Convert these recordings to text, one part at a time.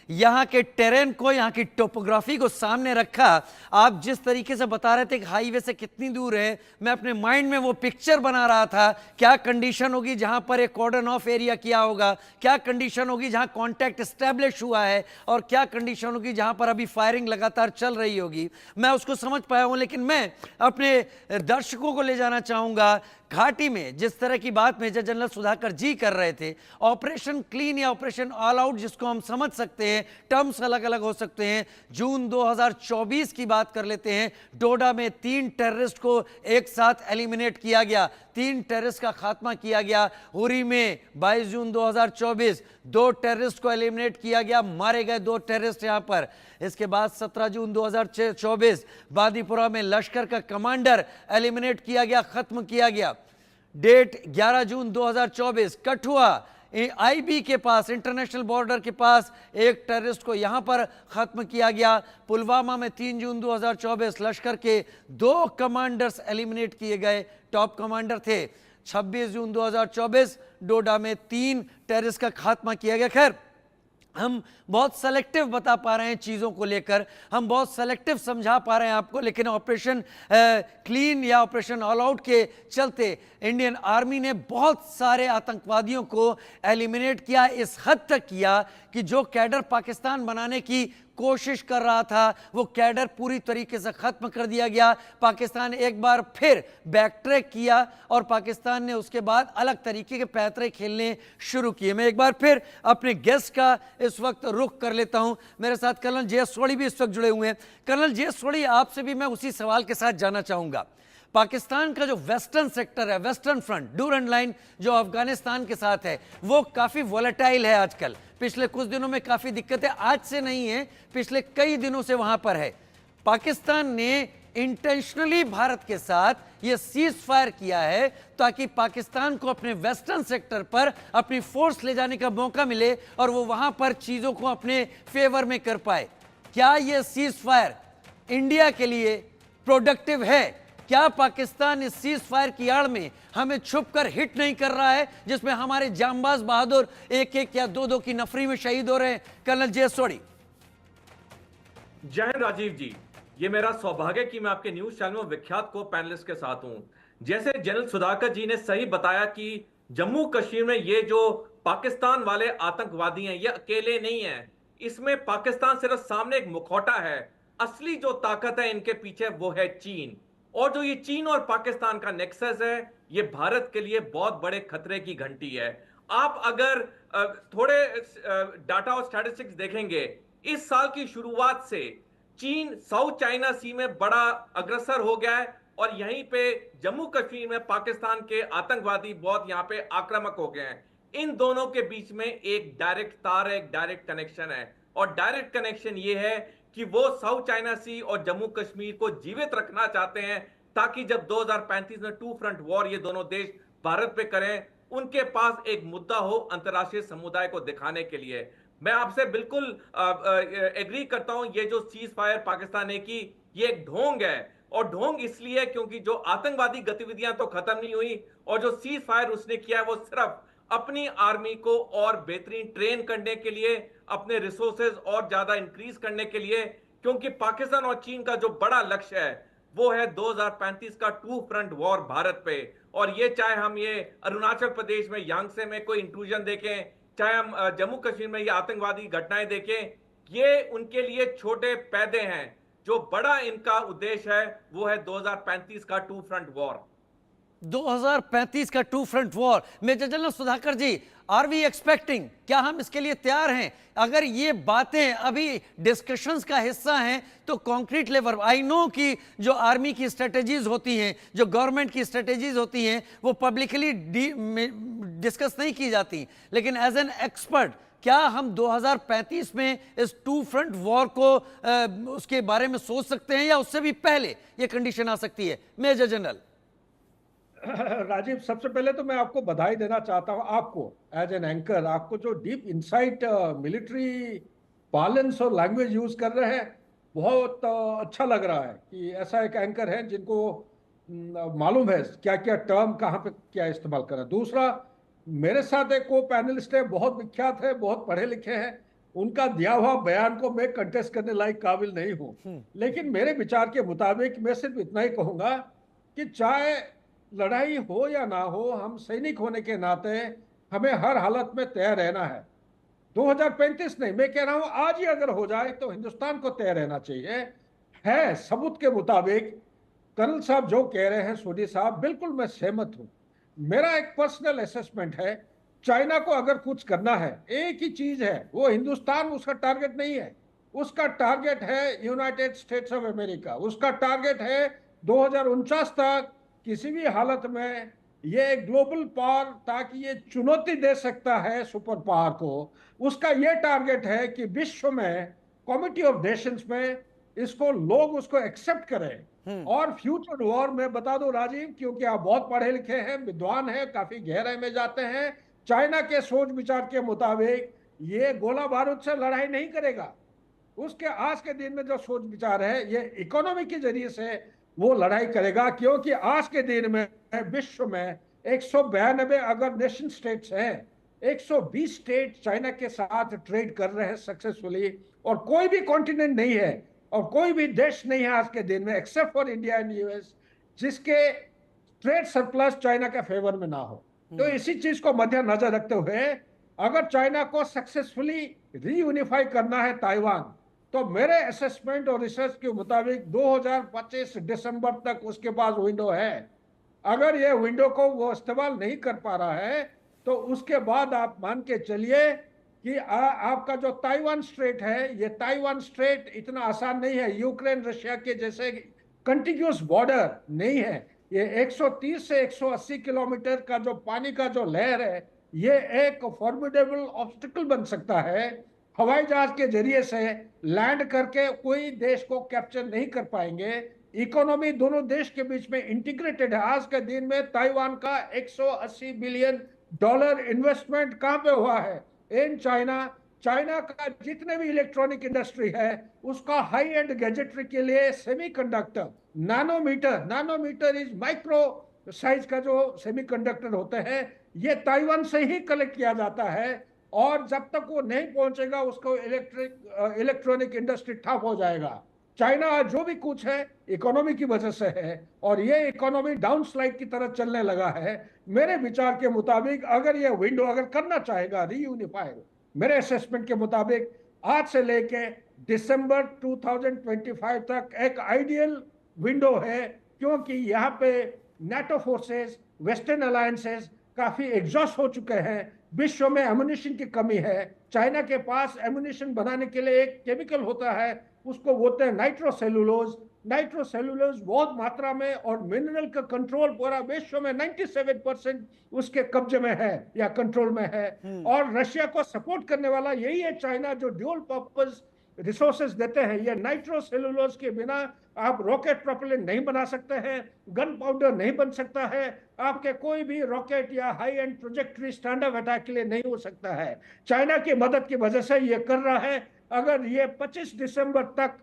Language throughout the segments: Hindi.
यहाँ के टेरेन को, यहाँ की टोपोग्राफी को सामने रखा। आप जिस तरीके से बता रहे थे कि हाईवे से कितनी दूर है, मैं अपने माइंड में वो पिक्चर बना रहा था। क्या कंडीशन होगी जहाँ पर एक कॉर्डन ऑफ एरिया किया होगा, क्या कंडीशन होगी जहाँ कॉन्टैक्ट एस्टेब्लिश हुआ है, और क्या कंडीशन होगी जहाँ पर अभी फायरिंग लगातार चल रही होगी। मैं उसको समझ पाया हूँ, लेकिन मैं अपने दर्शकों को ले जाना चाहूँगा घाटी में जिस तरह की बात मेजर जनरल सुधाकर जी कर रहे थे। ऑपरेशन क्लीन या ऑपरेशन ऑल आउट जिसको हम समझ सकते हैं, टर्म्स अलग अलग हो सकते हैं। जून 2024 की बात कर लेते हैं। डोडा में 3 टेररिस्ट को एक साथ एलिमिनेट किया गया, 3 टेररिस्ट का खात्मा किया गया। उरी में 22 जून 2024 2 टेररिस्ट को एलिमिनेट किया गया, मारे गए 2 टेररिस्ट यहां पर। इसके बाद 17 जून 2024 बादीपुरा में लश्कर का कमांडर एलिमिनेट किया गया, खत्म किया गया। डेट 11 जून 2024 कठुआ आईबी के पास, इंटरनेशनल बॉर्डर के पास एक टेररिस्ट को यहां पर खत्म किया गया। पुलवामा में 3 जून 2024 लश्कर के 2 कमांडर्स एलिमिनेट किए गए, टॉप कमांडर थे। 26 जून 2024 डोडा में 3 टेररिस्ट का खात्मा किया गया। खैर, हम बहुत सेलेक्टिव बता पा रहे हैं चीज़ों को लेकर, हम बहुत सेलेक्टिव समझा पा रहे हैं आपको, लेकिन ऑपरेशन क्लीन या ऑपरेशन ऑल आउट के चलते इंडियन आर्मी ने बहुत सारे आतंकवादियों को एलिमिनेट किया। इस हद तक किया कि जो कैडर पाकिस्तान बनाने की कोशिश कर रहा था वो कैडर पूरी तरीके से खत्म कर दिया गया। पाकिस्तान एक बार फिर बैक ट्रैक किया और पाकिस्तान ने उसके बाद अलग तरीके के पैतरे खेलने शुरू किए। मैं एक बार फिर अपने गेस्ट का इस वक्त रुख कर लेता हूं। मेरे साथ कर्नल जे सोढ़ी भी इस वक्त जुड़े हुए हैं। कर्नल जे सोढ़ी, आपसे भी मैं उसी सवाल के साथ जाना चाहूंगा। पाकिस्तान का जो वेस्टर्न सेक्टर है, वेस्टर्न फ्रंट, डूरंड लाइन जो अफगानिस्तान के साथ है, वो काफ़ी वॉलेटाइल है आजकल। पिछले कुछ दिनों में काफ़ी दिक्कतें, आज से नहीं है, पिछले कई दिनों से वहां पर है। पाकिस्तान ने इंटेंशनली भारत के साथ ये सीज फायर किया है ताकि पाकिस्तान को अपने वेस्टर्न सेक्टर पर अपनी फोर्स ले जाने का मौका मिले और वो वहां पर चीज़ों को अपने फेवर में कर पाए। क्या ये सीज फायर इंडिया के लिए प्रोडक्टिव है? क्या पाकिस्तान इस सीज फायर की आड़ में हमें छुपकर हिट नहीं कर रहा है, जिसमें हमारे जांबाज बहादुर 1-1 या 2-2 की नफरी में शहीद हो रहे हैं? Colonel J Sodhi. जय हिंद राजीव जी, ये मेरा सौभाग्य कि मैं आपके न्यूज चैनल में विख्यात को पैनलिस्ट के साथ हूं। जैसे जनरल सुधाकर जी ने सही बताया कि जम्मू कश्मीर में ये जो पाकिस्तान वाले आतंकवादी हैं, ये अकेले नहीं हैं। इसमें पाकिस्तान सिर्फ सामने एक मुखौटा है, असली जो ताकत है इनके पीछे वो है चीन। और जो ये चीन और पाकिस्तान का नेक्सस है, ये भारत के लिए बहुत बड़े खतरे की घंटी है। आप अगर थोड़े डाटा और स्टैटिस्टिक्स देखेंगे, इस साल की शुरुआत से चीन साउथ चाइना सी में बड़ा अग्रसर हो गया है और यहीं पे जम्मू कश्मीर में पाकिस्तान के आतंकवादी बहुत यहां पे आक्रामक हो गए हैं। इन दोनों के बीच में एक डायरेक्ट तार है, एक डायरेक्ट कनेक्शन है, और डायरेक्ट कनेक्शन ये है कि वो साउथ चाइना सी और जम्मू कश्मीर को जीवित रखना चाहते हैं ताकि जब 2035 में 2 फ्रंट वॉर ये दोनों देश भारत पे करें, उनके पास एक मुद्दा हो अंतर्राष्ट्रीय समुदाय को दिखाने के लिए। मैं आपसे बिल्कुल एग्री करता हूं, ये जो सीज फायर पाकिस्तान ने की, ये एक ढोंग है। और ढोंग इसलिए क्योंकि जो आतंकवादी गतिविधियां तो खत्म नहीं हुई, और जो सीज फायर उसने किया है वो सिर्फ अपनी आर्मी को और बेहतरीन ट्रेन करने के लिए, अपने रिसोर्सेज और ज्यादा इंक्रीज करने के लिए, क्योंकि पाकिस्तान और चीन का जो बड़ा लक्ष्य है वो है 2035 का 2 फ्रंट वॉर भारत पे। और ये चाहे हम ये अरुणाचल प्रदेश में यांगसे में कोई इंट्रूजन देखें, चाहे हम जम्मू कश्मीर में ये आतंकवादी घटनाएं देखें, ये उनके लिए छोटे पैदे हैं। जो बड़ा इनका उद्देश्य है वो है 2035 का 2 फ्रंट वॉर। 2035 का 2 front war. Major general Sudhakar ji, are we expecting, क्या हम इसके लिए तैयार हैं? अगर ये बातें अभी डिस्कशंस का हिस्सा हैं तो कॉन्क्रीट लेवल, आई नो कि जो आर्मी की स्ट्रेटेजीज होती हैं, जो गवर्नमेंट की स्ट्रेटेजीज होती हैं, वो पब्लिकली डिस्कस नहीं की जाती, लेकिन एज एन एक्सपर्ट क्या हम 2035 में इस 2 फ्रंट वॉर को उसके बारे में सोच सकते हैं, या उससे भी पहले ये कंडीशन आ सकती है? मेजर जनरल राजीव, सबसे पहले तो मैं आपको बधाई देना चाहता हूं, आपको एज एन एंकर, आपको जो डीप इनसाइट मिलिट्री पालेंस और लैंग्वेज यूज कर रहे हैं, बहुत अच्छा लग रहा है कि ऐसा एक एंकर है जिनको मालूम है क्या क्या टर्म कहाँ पे क्या इस्तेमाल करना। दूसरा, मेरे साथ एक को पैनलिस्ट है, बहुत विख्यात है, बहुत पढ़े लिखे हैं, उनका दिया हुआ बयान को मैं कंटेस्ट करने लायक काबिल नहीं हूं। लेकिन मेरे विचार के मुताबिक मैं सिर्फ इतना ही कहूंगा कि चाहे लड़ाई हो या ना हो, हम सैनिक होने के नाते हमें हर हालत में तैयार रहना है। 2035 नहीं, मैं कह रहा हूं आज ही अगर हो जाए तो हिंदुस्तान को तैयार रहना चाहिए। है सबूत के मुताबिक कर्नल साहब जो कह रहे हैं, सोडी साहब, बिल्कुल मैं सहमत हूं। मेरा एक पर्सनल असेसमेंट है, चाइना को अगर कुछ करना है, एक ही चीज है, वो हिंदुस्तान उसका टारगेट नहीं है। उसका टारगेट है यूनाइटेड स्टेट्स ऑफ अमेरिका। उसका टारगेट है 2049 तक किसी भी हालत में ये ग्लोबल पावर, ताकि ये चुनौती दे सकता है सुपर पावर को। उसका ये टारगेट है कि विश्व में कमिटी ऑफ नेशंस में इसको लोग उसको एक्सेप्ट करें। और फ्यूचर वॉर में बता दो राजीव, क्योंकि आप बहुत पढ़े लिखे हैं, विद्वान हैं, काफी गहराई में जाते हैं, चाइना के सोच विचार के मुताबिक ये गोला बारूद से लड़ाई नहीं करेगा। उसके आज के दिन में जो सोच विचार है, ये इकोनॉमी के जरिए से वो लड़ाई करेगा। क्योंकि आज के दिन में विश्व में 192 अगर नेशन स्टेट्स हैं, 120 स्टेट चाइना के साथ ट्रेड कर रहे हैं सक्सेसफुली, और कोई भी कॉन्टिनेंट नहीं है और कोई भी देश नहीं है आज के दिन में except for India and US जिसके ट्रेड सरप्लस चाइना के फेवर में ना हो। तो इसी चीज को मद्देनजर रखते हुए अगर चाइना को सक्सेसफुली रीयूनिफाई करना है ताइवान, तो मेरे असेसमेंट और रिसर्च के मुताबिक 2025 दिसंबर तक उसके पास विंडो है। अगर ये विंडो को वो इस्तेमाल नहीं कर पा रहा है तो उसके बाद आप मान के चलिए कि आपका जो ताइवान स्ट्रेट है, ये ताइवान स्ट्रेट इतना आसान नहीं है। यूक्रेन रशिया के जैसे कंटिन्यूस बॉर्डर नहीं है। ये 130 से 180 किलोमीटर का जो पानी का जो लहर है, ये एक फॉर्मिडेबल ऑब्स्टिकल बन सकता है। हवाई जहाज के जरिए से लैंड करके कोई देश को कैप्चर नहीं कर पाएंगे। इकोनॉमी दोनों देश के बीच में इंटीग्रेटेड है। आज के दिन में ताइवान का 180 बिलियन डॉलर इन्वेस्टमेंट कहां पे हुआ है? In China. चाइना का जितने भी इलेक्ट्रॉनिक इंडस्ट्री है उसका हाई एंड गैजेटरी के लिए semiconductor, nanometre is micro size का जो सेमीकंडक्टर होते हैं, ये ताइवान से ही कलेक्ट किया जाता है। और जब तक वो नहीं पहुंचेगा उसको इलेक्ट्रॉनिक इंडस्ट्री ठप हो जाएगा। चाइना आज जो भी कुछ है इकोनॉमी की वजह से है, और ये इकोनॉमी डाउन स्लाइड की तरह चलने लगा है। मेरे विचार के मुताबिक अगर ये विंडो अगर करना चाहेगा रीयूनिफाई, मेरे असेसमेंट के मुताबिक आज से लेके दिसंबर 2025 तक एक आइडियल विंडो है। क्योंकि यहाँ पे नेटो फोर्सेस, वेस्टर्न अलायंसेस काफी एग्जॉस्ट हो चुके हैं। विश्व में एमुनिशन की कमी है। चाइना के पास एमुनिशन बनाने के लिए एक केमिकल होता है, उसको बोलते हैं नाइट्रोसेलुलोज। नाइट्रोसेलुलोज बहुत मात्रा में, और मिनरल का कंट्रोल पूरा विश्व में 97% उसके कब्जे में है या कंट्रोल में है। और रशिया को सपोर्ट करने वाला यही है चाइना, जो ड्यूल पर्पस रिसोर्सेज देते हैं। ये नाइट्रोसेलुलोज के बिना आप रॉकेट प्रोपेलेंट नहीं बना सकते हैं, गन पाउडर नहीं बन सकता है, आपके कोई भी रॉकेट या हाई एंड प्रोजेक्टरी स्टैंडर्ड अटैक के लिए नहीं हो सकता है। चाइना की मदद की वजह से ये कर रहा है। अगर ये 25 दिसंबर तक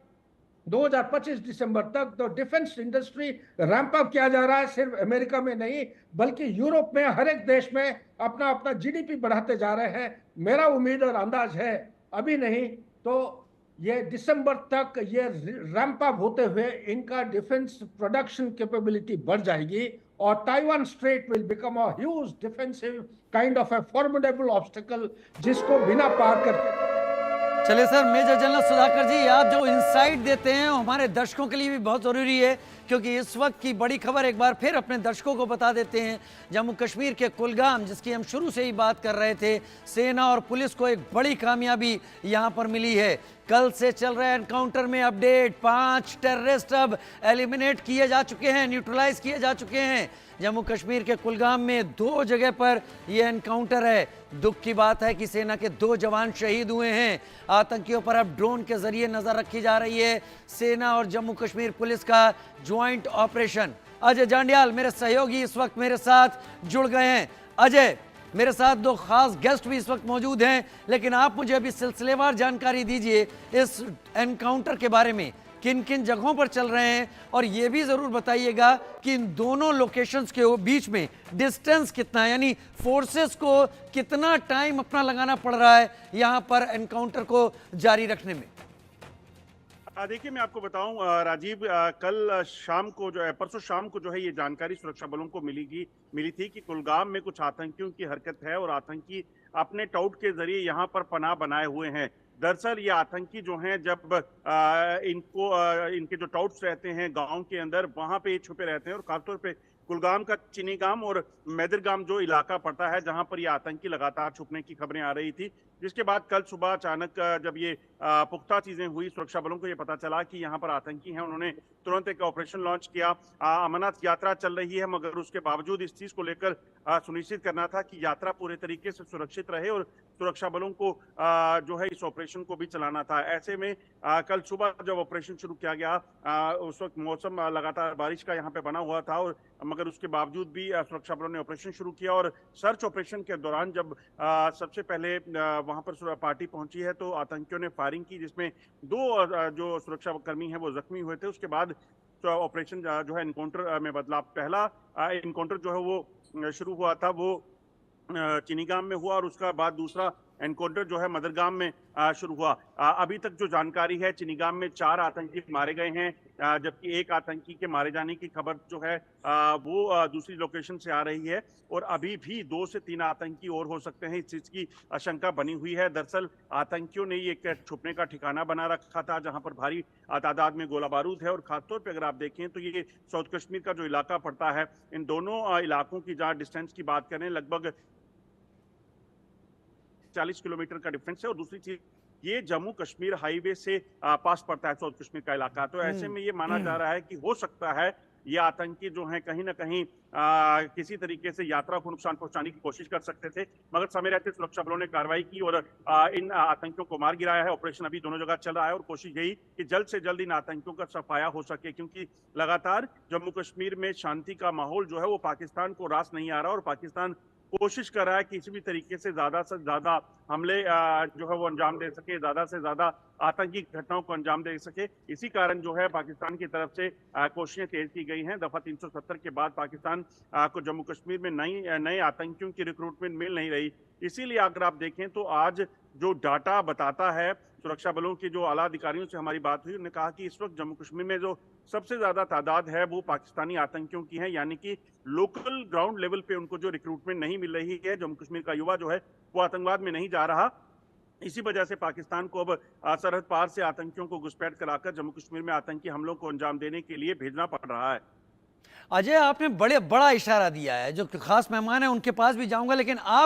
2025 दिसंबर तक तो डिफेंस इंडस्ट्री रैंप अप किया जा रहा है, सिर्फ अमेरिका में नहीं बल्कि यूरोप में हर एक देश में अपना अपना जीडीपी बढ़ाते जा रहे हैं। मेरा उम्मीद और अंदाज है अभी नहीं तो ये दिसंबर तक ये रैंप अप होते हुए इनका डिफेंस प्रोडक्शन कैपेबिलिटी बढ़ जाएगी, और Taiwan straight will become a huge defensive kind of a formidable obstacle जिसको बिना पार करके। चलिए सर, मेजर जनरल सुधाकर जी, आप जो इंसाइट देते हैं हमारे दर्शकों के लिए भी बहुत ज़रूरी है, क्योंकि इस वक्त की बड़ी खबर एक बार फिर अपने दर्शकों को बता देते हैं। जम्मू कश्मीर के कुलगाम, जिसकी हम शुरू से ही बात कर रहे थे, सेना और पुलिस को एक बड़ी कामयाबी यहां पर मिली है। कल से चल रहे एनकाउंटर में अपडेट, 5 टेररिस्ट अब एलिमिनेट किए जा चुके हैं, न्यूट्रलाइज किए जा चुके हैं। जम्मू कश्मीर के कुलगाम में 2 जगह पर यह एनकाउंटर है। दुख की बात है कि सेना के 2 जवान शहीद हुए हैं। आतंकियों पर अब ड्रोन के जरिए नजर रखी जा रही है। सेना और जम्मू कश्मीर पुलिस का ज्वाइंट ऑपरेशन। अजय जांडियाल मेरे सहयोगी इस वक्त मेरे साथ जुड़ गए हैं। अजय, मेरे साथ 2 खास गेस्ट भी इस वक्त मौजूद हैं, लेकिन आप मुझे अभी सिलसिलेवार जानकारी दीजिए इस एनकाउंटर के बारे में। किन किन जगहों पर चल रहे हैं, और ये भी ज़रूर बताइएगा कि इन दोनों लोकेशंस के बीच में डिस्टेंस कितना है, यानी फोर्सेस को कितना टाइम अपना लगाना पड़ रहा है यहाँ पर एनकाउंटर को जारी रखने में। देखिए, मैं आपको बताऊं राजीव, कल शाम को जो है, परसों शाम को जो है, ये जानकारी सुरक्षा बलों को मिली थी कि कुलगाम में कुछ आतंकियों की हरकत है और आतंकी अपने टाउट के जरिए यहाँ पर पनाह बनाए हुए हैं। दरअसल ये आतंकी जो हैं, जब इनके जो टाउट्स रहते हैं गांव के अंदर, वहां पे ये छुपे रहते हैं, और खासतौर पे कुलगाम का चिनीगाम और मैदरगाम जो इलाका पड़ता है, जहां पर ये आतंकी लगातार छुपने की खबरें आ रही थी। जिसके बाद कल सुबह अचानक जब ये पुख्ता चीजें हुई, सुरक्षा बलों को ये पता चला कि यहाँ पर आतंकी हैं, उन्होंने तुरंत एक ऑपरेशन लॉन्च किया। अमरनाथ यात्रा चल रही है, मगर उसके बावजूद इस चीज को लेकर सुनिश्चित करना था कि यात्रा पूरे तरीके से सुरक्षित रहे, और सुरक्षा बलों को जो है इस ऑपरेशन को भी चलाना था। ऐसे में कल सुबह जब ऑपरेशन शुरू किया गया, उस वक्त मौसम लगातार बारिश का यहाँ पे बना हुआ था, और मगर उसके बावजूद भी सुरक्षा बलों ने ऑपरेशन शुरू किया। और सर्च ऑपरेशन के दौरान जब सबसे पहले वहां पर पार्टी पहुंची है, तो आतंकियों ने फायरिंग की, जिसमें 2 जो सुरक्षा कर्मी हैं वो जख्मी हुए थे। उसके बाद ऑपरेशन जो है एनकाउंटर में बदला। पहला एनकाउंटर जो है वो शुरू हुआ था, वो चिनीगाम में हुआ, और उसका बाद दूसरा एनकाउंटर जो है मदरगाम में शुरू हुआ। अभी तक जो जानकारी है, चिनीगाम में 4 आतंकी मारे गए हैं, जबकि एक आतंकी के मारे जाने की खबर जो है वो दूसरी लोकेशन से आ रही है, और अभी भी 2 से 3 आतंकी और हो सकते हैं, इस चीज की आशंका बनी हुई है। दरअसल आतंकियों ने ये एक छुपने का ठिकाना बना रखा था, जहां पर भारी तादाद में गोला बारूद है, और खासतौर पर अगर आप देखें तो ये साउथ कश्मीर का जो इलाका पड़ता है, इन दोनों इलाकों की जहाँ डिस्टेंस की बात करें, लगभग 40 किलोमीटर का डिफरेंस है, और दूसरी चीज ये जम्मू कश्मीर हाईवे से पास पड़ता है साउथ कश्मीर का इलाका। तो ऐसे में ये माना जा रहा है कि हो सकता है ये आतंकी जो हैं कहीं ना कहीं किसी तरीके से यात्रा को नुकसान पहुंचाने की कोशिश कर सकते थे, मगर समय रहते सुरक्षा बलों ने कार्रवाई की और इन आतंकियों को मार गिराया है। ऑपरेशन अभी दोनों जगह चल रहा है, और कोशिश यही कि जल्द से जल्द इन आतंकियों का सफाया हो सके, क्योंकि लगातार जम्मू कश्मीर में शांति का माहौल जो है वो पाकिस्तान को रास नहीं आ रहा, और पाकिस्तान कोशिश कर रहा है कि किसी भी तरीके से ज्यादा हमले जो है वो अंजाम दे सके, ज्यादा से ज्यादा आतंकी घटनाओं को अंजाम दे सके। इसी कारण जो है पाकिस्तान की तरफ से कोशिशें तेज की गई हैं। दफा 370 के बाद पाकिस्तान को जम्मू कश्मीर में नए आतंकियों की रिक्रूटमेंट मिल नहीं रही। इसीलिए अगर आप देखें तो आज जो डाटा बताता है, सुरक्षा बलों के जो आला अधिकारियों से हमारी बात हुई, उन्होंने कहा कि इस वक्त जम्मू कश्मीर में जो सबसे ज्यादा तादाद है वो पाकिस्तानी आतंकियों की है, यानी कि लोकल ग्राउंड लेवल पे उनको जो रिक्रूटमेंट नहीं मिल रही है। जम्मू कश्मीर का युवा जो है वो आतंकवाद में नहीं जा रहा। इसी वजह से पाकिस्तान को अब सरहद पार से आतंकियों को घुसपैठ कराकर जम्मू कश्मीर में आतंकी हमलों को अंजाम देने के लिए भेजना पड़ रहा है। अजय, आपने बड़ा इशारा दिया है, जो खास मेहमान है उनके पास भी जाऊंगा, लेकिन आप